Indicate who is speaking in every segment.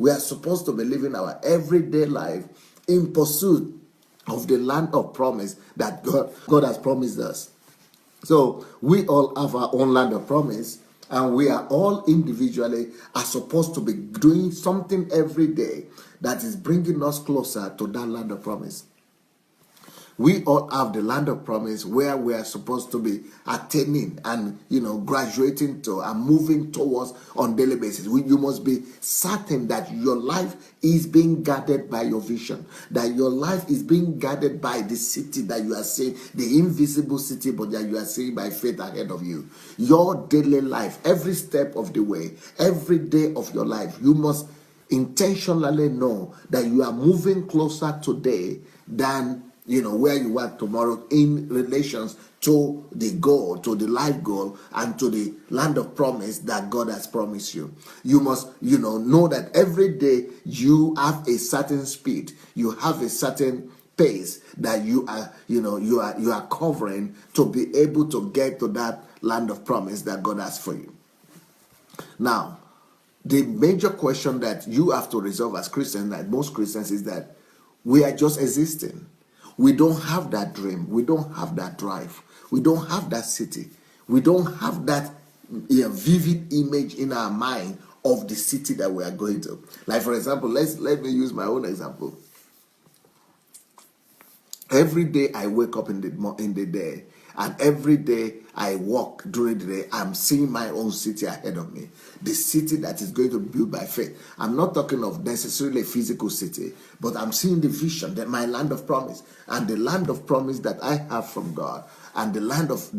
Speaker 1: We are supposed to be living our everyday life in pursuit of the land of promise that God has promised us. So we all have our own land of promise, and we are all individually are supposed to be doing something every day that is bringing us closer to that land of promise. We all have the land of promise where we are supposed to be attaining and graduating to and moving towards on daily basis. You must be certain that your life is being guarded by your vision, that your life is being guarded by the city that you are seeing, the invisible city, but that you are seeing by faith ahead of you. Your daily life, every step of the way, every day of your life, you must intentionally know that you are moving closer today than where you are tomorrow in relations to the goal, to the life goal, and to the land of promise that God has promised you. You must, know that every day you have a certain speed, you have a certain pace that you are covering to be able to get to that land of promise that God has for you. Now, the major question that you have to resolve as Christians, like most Christians, is that we are just existing. We don't have that dream. We don't have that drive. We don't have that city. We don't have that vivid image in our mind of the city that we are going to. Like, for example, let me use my own example. Every day I wake up in the day, and every day I walk during the day, I'm seeing my own city ahead of me. The city that is going to be built by faith. I'm not talking of necessarily a physical city, but I'm seeing the vision, that my land of promise, and the land of promise that I have from God, and the land of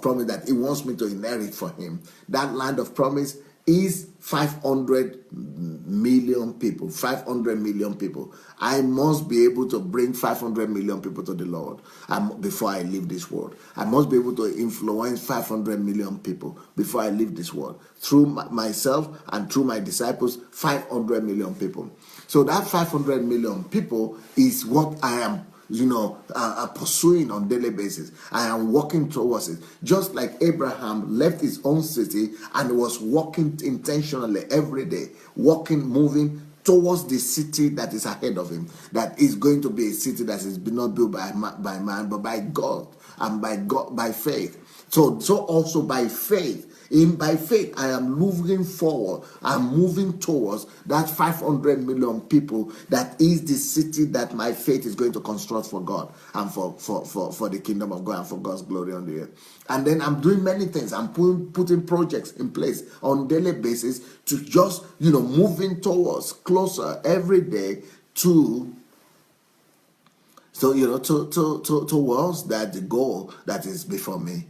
Speaker 1: promise that He wants me to inherit for Him. That land of promise is 500 million people. 500 million people. I must be able to bring 500 million people to the Lord before I leave this world. I must be able to influence 500 million people before I leave this world. Through myself and through my disciples, 500 million people. So that 500 million people is what I am pursuing on daily basis. I am walking towards it. Just like Abraham left his own city and was walking intentionally every day, moving towards the city that is ahead of him, that is going to be a city that is not built by man, but by God, and by faith. So also by faith. By faith, I am moving forward. I'm moving towards that 500 million people that is the city that my faith is going to construct for God and for the kingdom of God and for God's glory on the earth. And then I'm doing many things. I'm putting projects in place on daily basis to just, moving towards closer every day towards that the goal that is before me.